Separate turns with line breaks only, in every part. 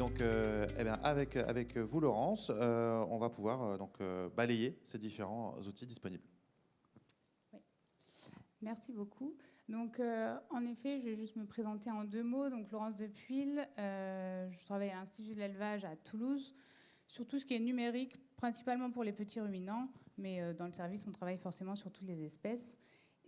donc, eh bien, avec vous, Laurence, on va pouvoir balayer ces différents outils disponibles.
Oui. Merci beaucoup. Donc, en effet, je vais juste me présenter en 2 mots. Donc, Laurence Depuyle, je travaille à l'Institut de l'élevage à Toulouse, sur tout ce qui est numérique, principalement pour les petits ruminants, mais dans le service, on travaille forcément sur toutes les espèces.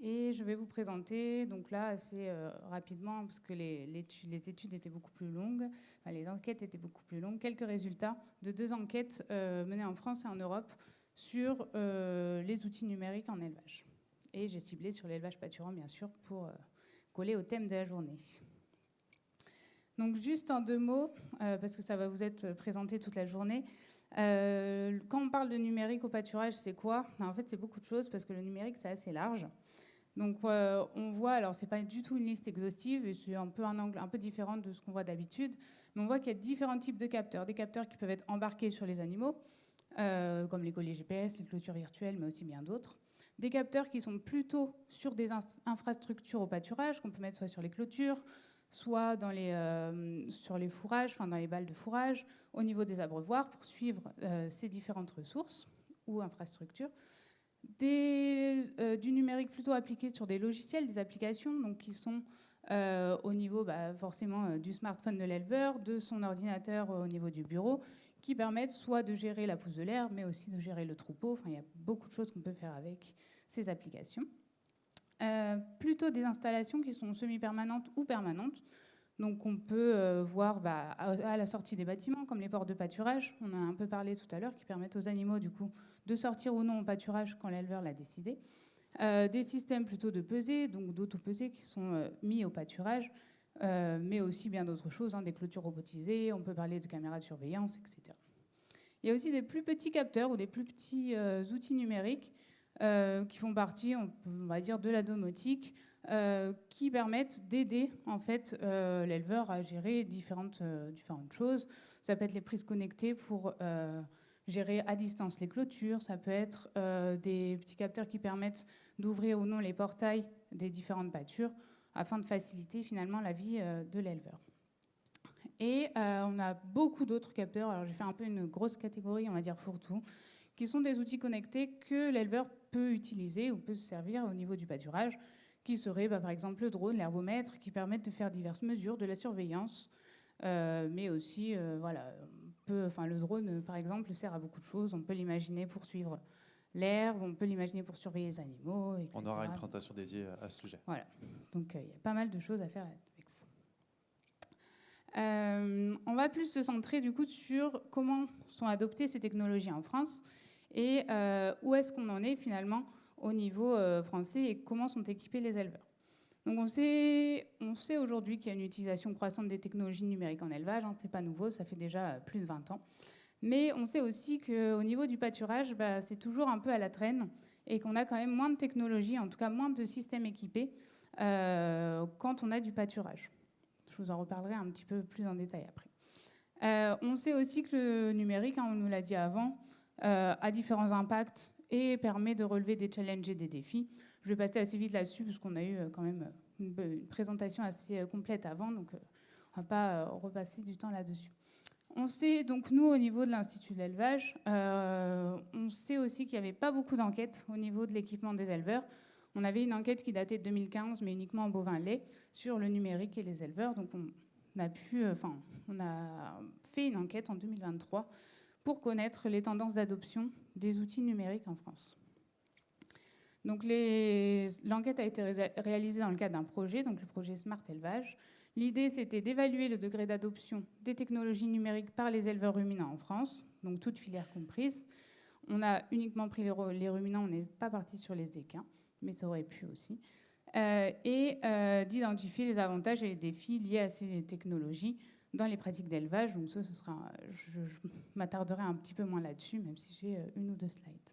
Et je vais vous présenter, donc là, assez rapidement, parce que les études étaient beaucoup plus longues, enfin, les enquêtes étaient beaucoup plus longues, quelques résultats de 2 enquêtes menées en France et en Europe sur les outils numériques en élevage. Et j'ai ciblé sur l'élevage pâturant, bien sûr, pour coller au thème de la journée. Donc juste en 2 mots, parce que ça va vous être présenté toute la journée. Quand on parle de numérique au pâturage, c'est quoi? En fait, c'est beaucoup de choses, parce que le numérique, c'est assez large. Donc on voit, alors c'est pas du tout une liste exhaustive, et c'est un peu un angle un peu différent de ce qu'on voit d'habitude, mais on voit qu'il y a différents types de capteurs. Des capteurs qui peuvent être embarqués sur les animaux, comme les colliers GPS, les clôtures virtuelles, mais aussi bien d'autres. Des capteurs qui sont plutôt sur des infrastructures au pâturage, qu'on peut mettre soit sur les clôtures, soit dans sur les fourrages, enfin dans les balles de fourrage, au niveau des abreuvoirs, pour suivre ces différentes ressources ou infrastructures. Du numérique plutôt appliqué sur des logiciels, des applications, donc qui sont au niveau forcément du smartphone de l'éleveur, de son ordinateur au niveau du bureau, qui permettent soit de gérer la pousse de l'herbe, mais aussi de gérer le troupeau. Enfin, il y a beaucoup de choses qu'on peut faire avec ces applications. Plutôt des installations qui sont semi-permanentes ou permanentes. Donc on peut voir à la sortie des bâtiments, comme les portes de pâturage, on en a un peu parlé tout à l'heure, qui permettent aux animaux du coup de sortir ou non au pâturage quand l'éleveur l'a décidé. Des systèmes plutôt de pesée, donc d'auto-pesée qui sont mis au pâturage, mais aussi bien d'autres choses, des clôtures robotisées, on peut parler de caméras de surveillance, etc. Il y a aussi des plus petits capteurs ou des plus petits outils numériques qui font partie, on va dire, de la domotique, qui permettent d'aider en fait l'éleveur à gérer différentes choses. Ça peut être les prises connectées pour gérer à distance les clôtures, ça peut être des petits capteurs qui permettent d'ouvrir ou non les portails des différentes pâtures afin de faciliter finalement la vie de l'éleveur. Et on a beaucoup d'autres capteurs, alors j'ai fait un peu une grosse catégorie, on va dire fourre-tout, qui sont des outils connectés que l'éleveur peut utiliser ou peut se servir au niveau du pâturage, qui seraient par exemple le drone, l'herbomètre, qui permettent de faire diverses mesures, de la surveillance, mais aussi, le drone, par exemple, sert à beaucoup de choses. On peut l'imaginer pour suivre l'herbe, on peut l'imaginer pour surveiller les animaux, etc.
On aura une présentation dédiée à ce sujet.
Voilà, donc il y a pas mal de choses à faire avec ça. On va plus se centrer du coup sur comment sont adoptées ces technologies en France et où est-ce qu'on en est finalement au niveau français et comment sont équipés les éleveurs. Donc on sait aujourd'hui qu'il y a une utilisation croissante des technologies numériques en élevage, c'est pas nouveau, ça fait déjà plus de 20 ans. Mais on sait aussi qu'au niveau du pâturage, c'est toujours un peu à la traîne et qu'on a quand même moins de technologies, en tout cas moins de systèmes équipés quand on a du pâturage. Je vous en reparlerai un petit peu plus en détail après. On sait aussi que le numérique, on nous l'a dit avant, a différents impacts et permet de relever des challenges et des défis. Je vais passer assez vite là-dessus parce qu'on a eu quand même une présentation assez complète avant, donc on ne va pas repasser du temps là-dessus. On sait donc, nous, au niveau de l'Institut de l'élevage, on sait aussi qu'il n'y avait pas beaucoup d'enquêtes au niveau de l'équipement des éleveurs. On avait une enquête qui datait de 2015, mais uniquement en bovin-lait, sur le numérique et les éleveurs. Donc on a fait une enquête en 2023 pour connaître les tendances d'adoption des outils numériques en France. Donc l'enquête a été réalisée dans le cadre d'un projet, donc le projet Smart Élevage. L'idée, c'était d'évaluer le degré d'adoption des technologies numériques par les éleveurs ruminants en France, donc toutes filières comprises. On a uniquement pris les ruminants, on n'est pas parti sur les équins, mais ça aurait pu aussi. Et d'identifier les avantages et les défis liés à ces technologies dans les pratiques d'élevage. Donc ça, je m'attarderai un petit peu moins là-dessus, même si j'ai une ou deux slides.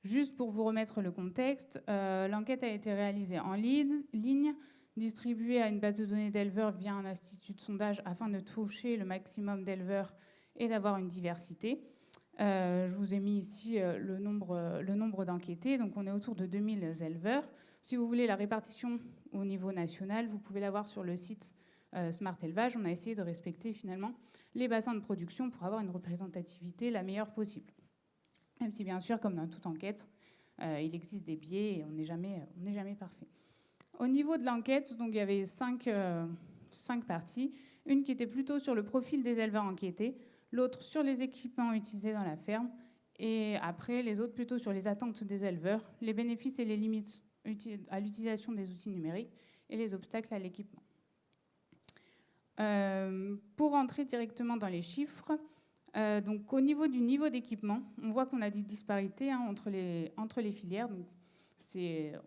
Juste pour vous remettre le contexte, l'enquête a été réalisée en ligne, distribuée à une base de données d'éleveurs via un institut de sondage afin de toucher le maximum d'éleveurs et d'avoir une diversité. Je vous ai mis ici le nombre d'enquêtés. Donc on est autour de 2000 éleveurs. Si vous voulez la répartition au niveau national, vous pouvez la voir sur le site Smart Élevage, on a essayé de respecter finalement les bassins de production pour avoir une représentativité la meilleure possible. Même si bien sûr, comme dans toute enquête, il existe des biais et on n'est jamais parfait. Au niveau de l'enquête, donc il y avait 5 parties. Une qui était plutôt sur le profil des éleveurs enquêtés, l'autre sur les équipements utilisés dans la ferme, et après les autres plutôt sur les attentes des éleveurs, les bénéfices et les limites à l'utilisation des outils numériques et les obstacles à l'équipement. Pour entrer directement dans les chiffres, donc au niveau du niveau d'équipement, on voit qu'on a des disparités entre les filières, donc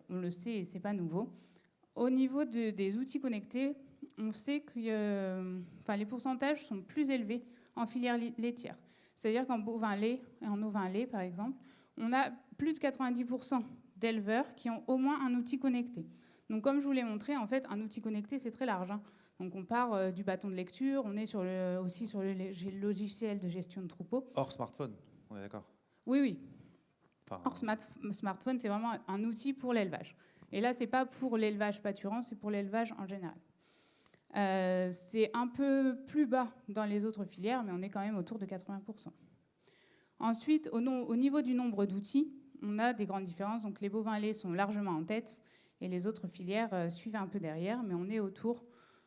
on le sait et c'est pas nouveau. Au niveau des outils connectés, on sait que les pourcentages sont plus élevés en filière laitière. C'est-à-dire qu'en bovin lait et en ovin lait, par exemple, on a plus de 90% d'éleveurs qui ont au moins un outil connecté. Donc comme je vous l'ai montré, en fait, un outil connecté, c'est très large, hein. Donc on part du bâton de lecture, on est aussi sur le logiciel de gestion de troupeau.
Hors smartphone, on est d'accord?
Oui. Hors smartphone, c'est vraiment un outil pour l'élevage. Et là, ce n'est pas pour l'élevage pâturant, c'est pour l'élevage en général. C'est un peu plus bas dans les autres filières, mais on est quand même autour de 80%. Ensuite, au niveau du nombre d'outils, on a des grandes différences. Donc les bovins laits sont largement en tête et les autres filières suivent un peu derrière, mais on est autour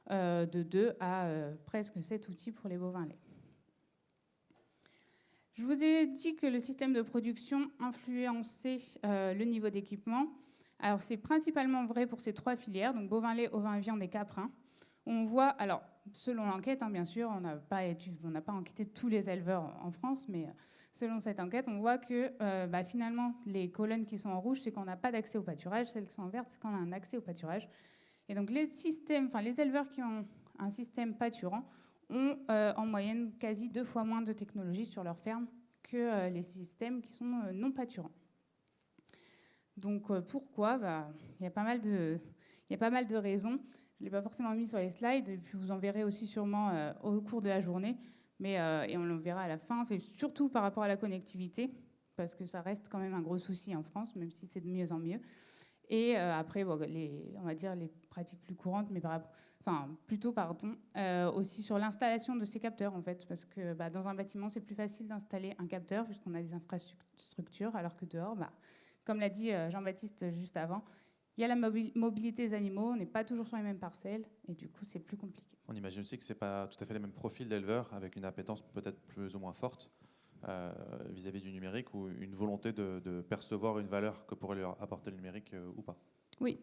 de 2 à presque 7 outils pour les bovins laits. Je vous ai dit que le système de production influençait le niveau d'équipement. Alors c'est principalement vrai pour ces 3 filières, donc bovin lait, ovin viande et caprin. On voit, alors selon l'enquête, hein, bien sûr, on n'a pas enquêté tous les éleveurs en France, mais selon cette enquête, on voit que finalement les colonnes qui sont en rouge, c'est qu'on n'a pas d'accès au pâturage, celles qui sont en vert, c'est qu'on a un accès au pâturage. Et donc les éleveurs qui ont un système pâturant ont en moyenne quasi 2 fois moins de technologie sur leur ferme que les systèmes qui sont non pâturants. Donc pourquoi? Il y a pas mal de raisons. Je ne l'ai pas forcément mis sur les slides, et puis vous en verrez aussi sûrement au cours de la journée, et on le verra à la fin. C'est surtout par rapport à la connectivité, parce que ça reste quand même un gros souci en France, même si c'est de mieux en mieux. Et après, on va dire les pratiques plus courantes, aussi sur l'installation de ces capteurs, en fait, parce que dans un bâtiment, c'est plus facile d'installer un capteur, puisqu'on a des infrastructures, alors que dehors, comme l'a dit Jean-Baptiste juste avant, il y a la mobilité des animaux, on n'est pas toujours sur les mêmes parcelles, et du coup, c'est plus compliqué.
On imagine aussi que ce n'est pas tout à fait les mêmes profils d'éleveurs, avec une appétence peut-être plus ou moins forte vis-à-vis du numérique, ou une volonté de percevoir une valeur que pourrait leur apporter le numérique ou pas.
Oui,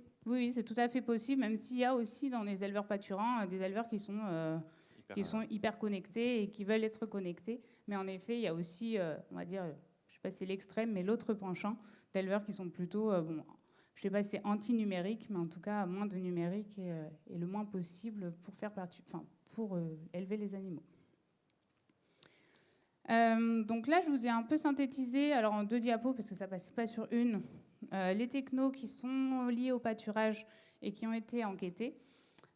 c'est tout à fait possible, même s'il y a aussi dans les éleveurs pâturants des éleveurs qui sont hyper connectés et qui veulent être connectés. Mais en effet, il y a aussi, on va dire, je ne sais pas si c'est l'extrême, mais l'autre penchant d'éleveurs qui sont plutôt, je ne sais pas si c'est anti-numérique, mais en tout cas moins de numérique et le moins possible pour élever les animaux. Donc là, je vous ai un peu synthétisé, alors en 2 diapos, parce que ça ne passait pas sur une, les technos qui sont liés au pâturage et qui ont été enquêtés.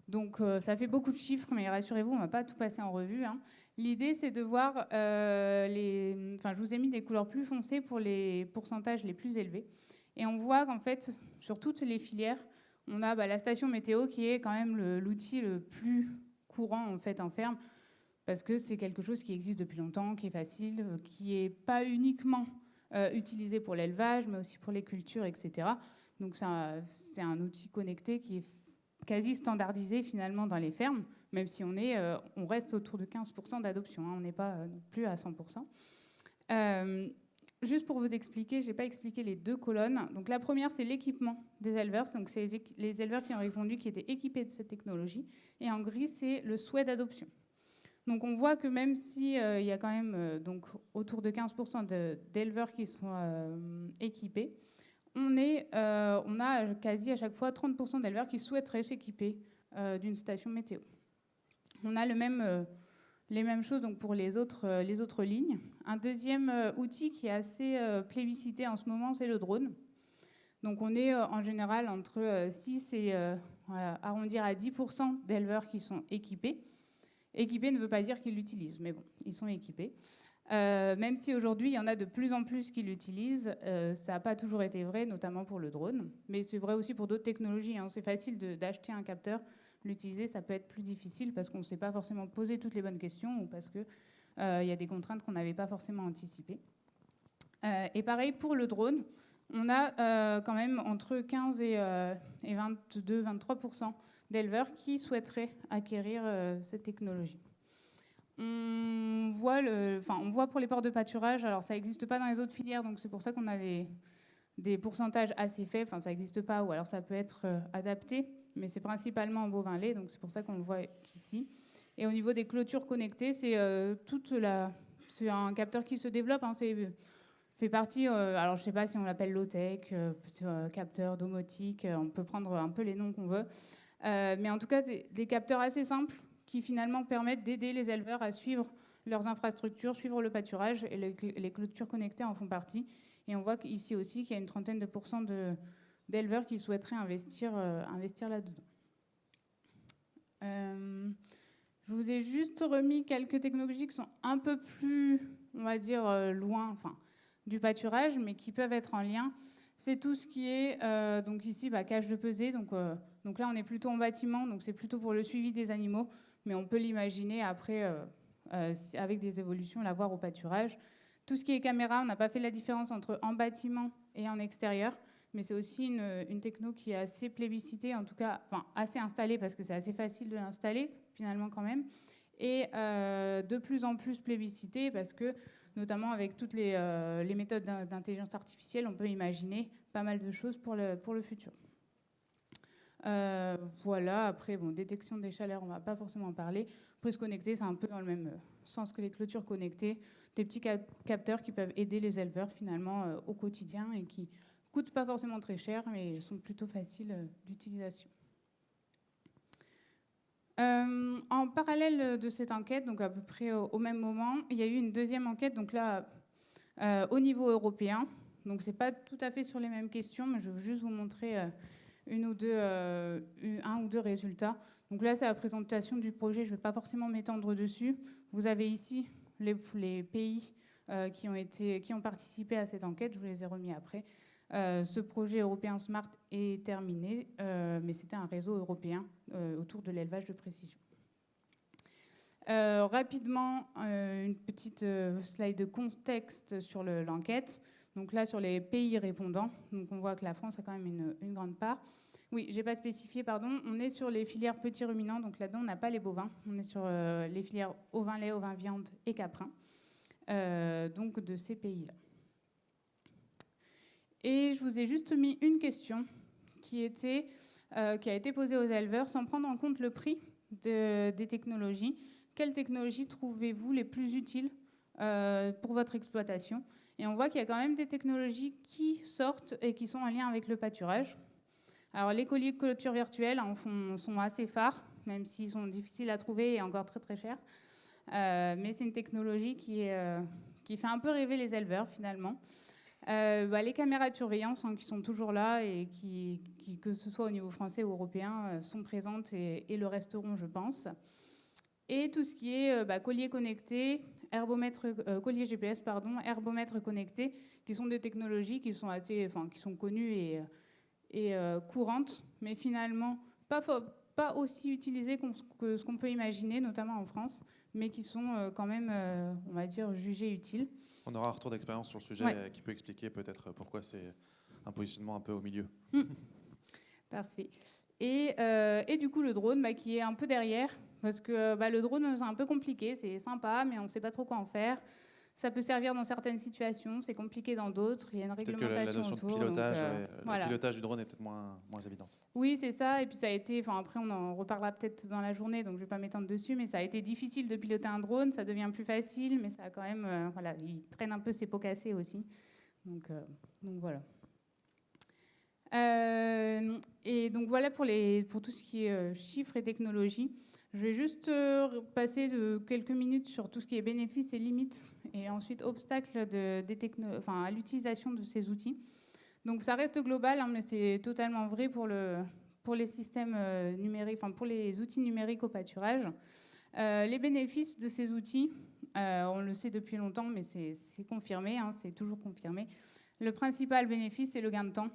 Donc ça fait beaucoup de chiffres, mais rassurez-vous, on ne va pas tout passer en revue, hein. L'idée, c'est de voir je vous ai mis des couleurs plus foncées pour les pourcentages les plus élevés. Et on voit qu'en fait, sur toutes les filières, on a la station météo qui est quand même l'outil le plus courant en fait en ferme, parce que c'est quelque chose qui existe depuis longtemps, qui est facile, qui n'est pas uniquement utilisé pour l'élevage, mais aussi pour les cultures, etc. Donc c'est un outil connecté qui est quasi standardisé finalement dans les fermes, même si on reste autour de 15% d'adoption, hein, on n'est pas non plus à 100%. Juste pour vous expliquer, je n'ai pas expliqué les 2 colonnes. Donc la première, c'est l'équipement des éleveurs. Donc c'est les éleveurs qui ont répondu qui étaient équipés de cette technologie. Et en gris, c'est le souhait d'adoption. Donc on voit que même s'il y a quand même autour de 15% d'éleveurs qui sont équipés, on a quasi à chaque fois 30% d'éleveurs qui souhaiteraient s'équiper d'une station météo. On a les mêmes choses donc, pour les autres lignes. Un deuxième outil qui est assez plébiscité en ce moment, c'est le drone. Donc on est en général entre 6 et arrondir à 10% d'éleveurs qui sont équipés. Équipés ne veut pas dire qu'ils l'utilisent, mais bon, ils sont équipés. Même si aujourd'hui, il y en a de plus en plus qui l'utilisent, ça n'a pas toujours été vrai, notamment pour le drone. Mais c'est vrai aussi pour d'autres technologies, hein. C'est facile d'acheter un capteur, l'utiliser, ça peut être plus difficile parce qu'on ne s'est pas forcément posé toutes les bonnes questions ou parce qu'il y a des contraintes qu'on n'avait pas forcément anticipées. Et pareil pour le drone, on a quand même entre 15 et 22-23% d'éleveurs qui souhaiteraient acquérir cette technologie. On voit pour les porcs de pâturage, alors ça n'existe pas dans les autres filières, donc c'est pour ça qu'on a des pourcentages assez faibles, enfin ça n'existe pas, ou alors ça peut être adapté, mais c'est principalement en bovin lait, donc c'est pour ça qu'on le voit ici. Et au niveau des clôtures connectées, c'est un capteur qui se développe, hein, fait partie, alors je ne sais pas si on l'appelle low-tech, capteur, domotique, on peut prendre un peu les noms qu'on veut, mais en tout cas des capteurs assez simples qui finalement permettent d'aider les éleveurs à suivre leurs infrastructures, suivre le pâturage, et les clôtures connectées en font partie. Et on voit ici aussi qu'il y a une trentaine de pourcents d'éleveurs qui souhaiteraient investir là-dedans. Je vous ai juste remis quelques technologies qui sont un peu plus, on va dire, loin du pâturage, mais qui peuvent être en lien. C'est tout ce qui est, donc ici, cage de pesée. Donc là, on est plutôt en bâtiment, donc c'est plutôt pour le suivi des animaux, mais on peut l'imaginer après, avec des évolutions, l'avoir au pâturage. Tout ce qui est caméra, on n'a pas fait la différence entre en bâtiment et en extérieur, mais c'est aussi une techno qui est assez plébiscitée, en tout cas, assez installée, parce que c'est assez facile de l'installer, finalement, quand même, et de plus en plus plébiscitée, parce que, notamment avec toutes les méthodes d'intelligence artificielle, on peut imaginer pas mal de choses pour le futur. Voilà, après, détection des chaleurs, on ne va pas forcément en parler. Prise connectée, c'est un peu dans le même sens que les clôtures connectées. Des petits capteurs qui peuvent aider les éleveurs, finalement, au quotidien et qui ne coûtent pas forcément très cher, mais sont plutôt faciles d'utilisation. En parallèle de cette enquête, donc à peu près au même moment, il y a eu une deuxième enquête, donc là, au niveau européen. Donc, ce n'est pas tout à fait sur les mêmes questions, mais je veux juste vous montrer un ou deux résultats. Donc là, c'est la présentation du projet. Je ne vais pas forcément m'étendre dessus. Vous avez ici les pays qui ont participé à cette enquête. Je vous les ai remis après. Ce projet européen SMART est terminé, mais c'était un réseau européen autour de l'élevage de précision. Rapidement, une petite slide de contexte sur l'enquête. Donc là, sur les pays répondants, donc on voit que la France a quand même une grande part. Oui, je n'ai pas spécifié, pardon. On est sur les filières petits ruminants, donc là-dedans, on n'a pas les bovins. On est sur les filières ovin lait, ovin viande et caprin, donc de ces pays-là. Et je vous ai juste mis une question qui a été posée aux éleveurs sans prendre en compte le prix des technologies. Quelles technologies trouvez-vous les plus utiles pour votre exploitation? Et on voit qu'il y a quand même des technologies qui sortent et qui sont en lien avec le pâturage. Alors les colliers de clôture virtuelle sont assez phares, même s'ils sont difficiles à trouver et encore très très chers. Mais c'est une technologie qui fait un peu rêver les éleveurs finalement. Les caméras de surveillance qui sont toujours là et qui, que ce soit au niveau français ou européen, sont présentes et le resteront, je pense. Et tout ce qui est collier connecté, collier GPS, herbomètre connecté, qui sont des technologies qui sont qui sont connues et courantes, mais finalement pas aussi utilisées que ce qu'on peut imaginer, notamment en France, mais qui sont quand même, on va dire, jugées utiles.
On aura un retour d'expérience sur le sujet qui peut expliquer peut-être pourquoi c'est un positionnement un peu au milieu.
Parfait. Et du coup, le drone qui est un peu derrière, parce que le drone, c'est un peu compliqué, c'est sympa, mais on ne sait pas trop quoi en faire. Ça peut servir dans certaines situations, c'est compliqué dans d'autres, il y a une réglementation
autour.
Peut-être que
la notion de pilotage, le pilotage du drone est peut-être moins évidente.
Oui, c'est ça, et puis ça a été, après on en reparlera peut-être dans la journée, donc je ne vais pas m'étendre dessus, mais ça a été difficile de piloter un drone, ça devient plus facile, mais ça a quand même, il traîne un peu ses pots cassés aussi. Donc voilà. Et donc voilà pour tout ce qui est chiffres et technologies. Je vais juste passer quelques minutes sur tout ce qui est bénéfices et limites, et ensuite obstacles à l'utilisation de ces outils. Donc ça reste global, mais c'est totalement vrai pour les systèmes numériques, pour les outils numériques au pâturage. Les bénéfices de ces outils, on le sait depuis longtemps, mais c'est confirmé, c'est toujours confirmé. Le principal bénéfice, c'est le gain de temps.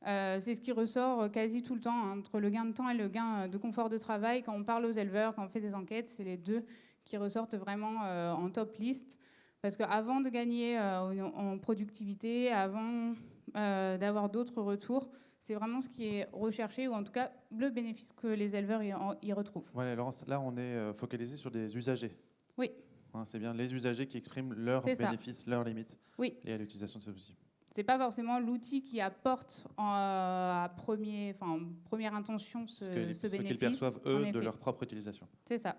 C'est ce qui ressort quasi tout le temps, hein, entre le gain de temps et le gain de confort de travail. Quand on parle aux éleveurs, quand on fait des enquêtes, c'est les deux qui ressortent vraiment en top liste. Parce qu'avant de gagner en productivité, avant d'avoir d'autres retours, c'est vraiment ce qui est recherché, ou en tout cas le bénéfice que les éleveurs y retrouvent.
Voilà, Laurence, là on est focalisé sur des usagers.
Oui.
Hein, c'est bien les usagers qui expriment leurs bénéfices, leurs limites liées à l'utilisation de ces outils.
Ce n'est pas forcément l'outil qui apporte en première intention ce bénéfice.
Ce qu'ils perçoivent, eux, de leur propre utilisation.
C'est ça.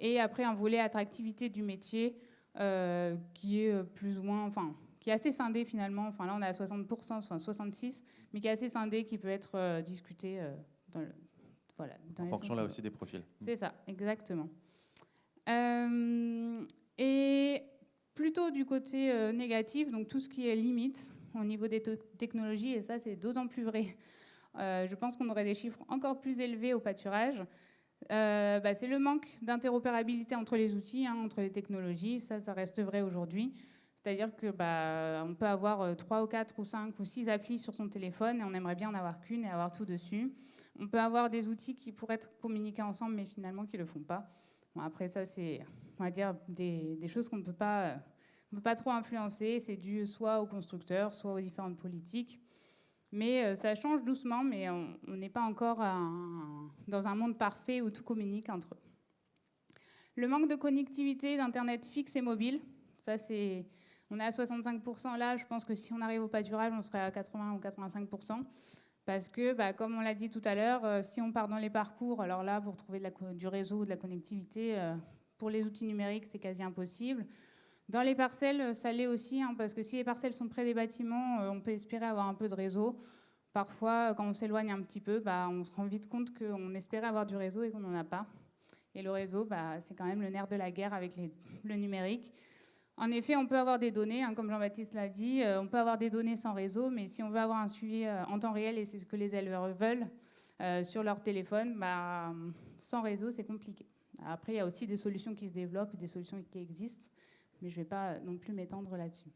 Et après, un volet attractivité du métier qui est plus ou moins, qui est assez scindé finalement. Enfin, là, on est à 60%, soit 66%, mais qui est assez scindé, qui peut être discuté
en fonction là aussi des profils.
C'est ça, exactement. Et plutôt du côté négatif, donc tout ce qui est limite au niveau des technologies, et ça c'est d'autant plus vrai. Je pense qu'on aurait des chiffres encore plus élevés au pâturage. C'est le manque d'interopérabilité entre les outils, entre les technologies. Ça reste vrai aujourd'hui. C'est-à-dire que on peut avoir 3 ou 4 ou 5 ou 6 applis sur son téléphone et on aimerait bien en avoir qu'une et avoir tout dessus. On peut avoir des outils qui pourraient être communiqués ensemble mais finalement qui ne le font pas. Bon, après ça, c'est, on va dire, des choses qu'on ne peut pas trop influencer. C'est dû soit aux constructeurs, soit aux différentes politiques. Mais ça change doucement, mais on n'est pas encore dans un monde parfait où tout communique entre eux. Le manque de connectivité d'Internet fixe et mobile, ça c'est... On est à 65% là, je pense que si on arrive au pâturage, on serait à 80 ou 85%. Parce que, comme on l'a dit tout à l'heure, si on part dans les parcours, alors là, pour trouver du réseau ou de la connectivité, pour les outils numériques, c'est quasi impossible. Dans les parcelles, ça l'est aussi, parce que si les parcelles sont près des bâtiments, on peut espérer avoir un peu de réseau. Parfois, quand on s'éloigne un petit peu, on se rend vite compte qu'on espérait avoir du réseau et qu'on n'en a pas. Et le réseau, c'est quand même le nerf de la guerre avec le numérique. En effet, on peut avoir des données, comme Jean-Baptiste l'a dit, on peut avoir des données sans réseau, mais si on veut avoir un suivi en temps réel, et c'est ce que les éleveurs veulent, sur leur téléphone, sans réseau, c'est compliqué. Après, il y a aussi des solutions qui se développent, des solutions qui existent, mais je ne vais pas non plus m'étendre là-dessus.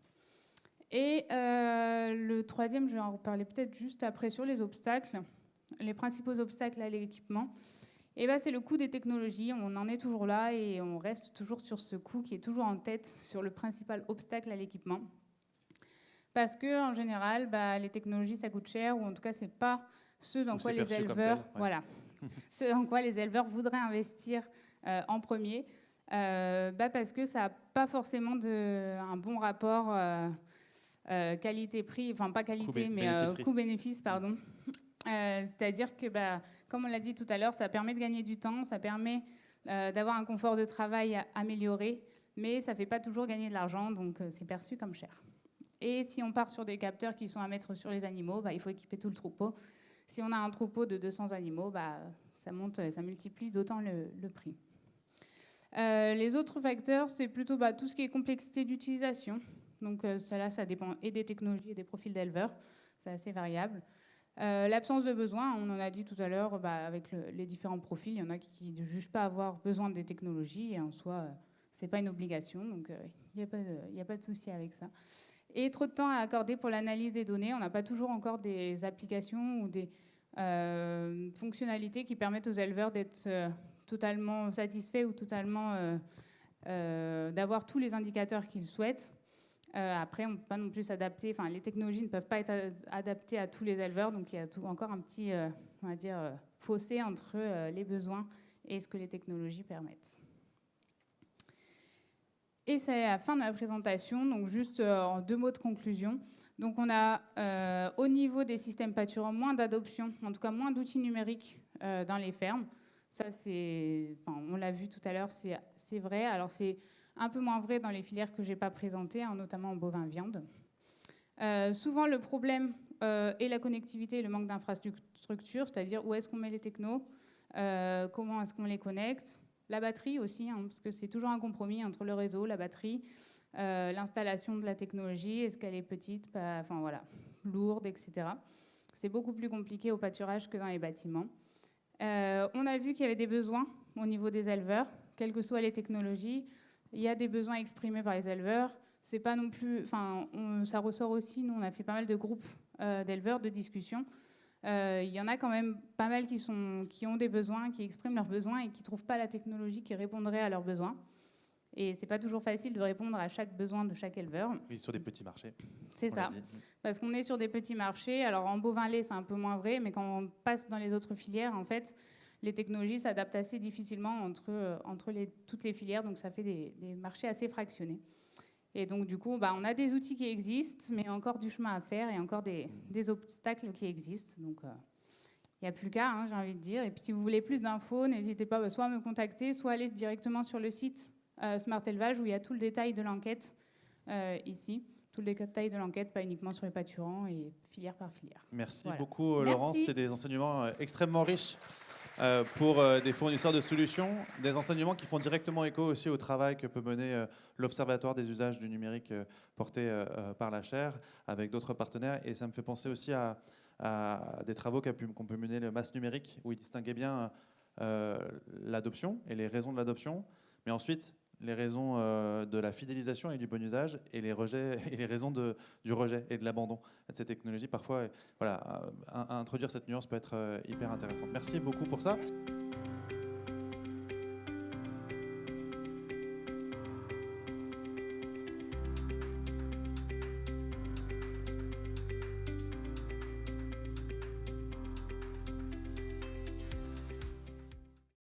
Et le troisième, je vais en reparler peut-être juste après, sur les obstacles. Les principaux obstacles à l'équipement, c'est le coût des technologies. On en est toujours là et on reste toujours sur ce coût qui est toujours en tête sur le principal obstacle à l'équipement. Parce qu'en général, les technologies, ça coûte cher, ou en tout cas, ce n'est pas ce dans quoi les éleveurs, ce dans quoi les éleveurs voudraient investir en premier. Parce que ça n'a pas forcément un bon rapport qualité-prix, enfin pas qualité, mais coût-bénéfice, pardon. C'est-à-dire que, comme on l'a dit tout à l'heure, ça permet de gagner du temps, ça permet d'avoir un confort de travail amélioré, mais ça ne fait pas toujours gagner de l'argent, donc c'est perçu comme cher. Et si on part sur des capteurs qui sont à mettre sur les animaux, il faut équiper tout le troupeau. Si on a un troupeau de 200 animaux, ça multiplie d'autant le prix. Les autres facteurs, c'est plutôt tout ce qui est complexité d'utilisation. Donc ça dépend et des technologies et des profils d'éleveurs. C'est assez variable. L'absence de besoin, on en a dit tout à l'heure, avec les différents profils, il y en a qui ne jugent pas avoir besoin des technologies, et en soi, ce n'est pas une obligation, donc il n'y a pas de souci avec ça. Et trop de temps à accorder pour l'analyse des données. On n'a pas toujours encore des applications ou des fonctionnalités qui permettent aux éleveurs d'être totalement satisfaits ou totalement d'avoir tous les indicateurs qu'ils souhaitent. Après, on ne peut pas non plus s'adapter. Enfin, les technologies ne peuvent pas être adaptées à tous les éleveurs, donc il y a encore un petit, on va dire, fossé entre les besoins et ce que les technologies permettent. Et c'est la fin de ma présentation, donc juste en 2 mots de conclusion. Donc on a au niveau des systèmes pâturants moins d'adoption, en tout cas moins d'outils numériques dans les fermes. Ça, on l'a vu tout à l'heure, c'est vrai. Alors c'est un peu moins vrai dans les filières que je n'ai pas présentées, notamment en bovin-viande. Souvent, le problème est la connectivité et le manque d'infrastructures, c'est-à-dire où est-ce qu'on met les technos, comment est-ce qu'on les connecte. La batterie aussi, parce que c'est toujours un compromis entre le réseau, la batterie, l'installation de la technologie, est-ce qu'elle est petite, lourde, etc. C'est beaucoup plus compliqué au pâturage que dans les bâtiments. On a vu qu'il y avait des besoins au niveau des éleveurs, quelles que soient les technologies. Il y a des besoins exprimés par les éleveurs, c'est pas non plus, enfin, ça ressort aussi. Nous, on a fait pas mal de groupes d'éleveurs, de discussions. Il y en a quand même pas mal qui ont des besoins, qui expriment leurs besoins et qui trouvent pas la technologie qui répondrait à leurs besoins. Et c'est pas toujours facile de répondre à chaque besoin de chaque éleveur.
Oui, sur des petits marchés.
C'est ça. Parce qu'on est sur des petits marchés. Alors en bovin-lait, c'est un peu moins vrai, mais quand on passe dans les autres filières, en fait, les technologies s'adaptent assez difficilement entre toutes les filières. Donc ça fait des marchés assez fractionnés. Et donc du coup, on a des outils qui existent, mais encore du chemin à faire et encore des obstacles qui existent. Donc il n'y a plus qu'à, j'ai envie de dire. Et puis si vous voulez plus d'infos, n'hésitez pas soit à me contacter, soit à aller directement sur le site Smart Élevage où il y a tout le détail de l'enquête ici. Tout le détail de l'enquête, pas uniquement sur les pâturants et filière par filière.
Merci
voilà.
beaucoup, Laurence.
Merci.
C'est des enseignements extrêmement riches pour des fournisseurs de solutions, des enseignements qui font directement écho aussi au travail que peut mener l'Observatoire des usages du numérique porté par la chaire avec d'autres partenaires. Et ça me fait penser aussi à des travaux qu'ont pu mener le MAS numérique, où il distinguait bien l'adoption et les raisons de l'adoption, mais ensuite les raisons de la fidélisation et du bon usage et les rejets et les raisons du rejet et de l'abandon de ces technologies. Parfois, voilà, introduire cette nuance peut être hyper intéressante. Merci beaucoup pour ça.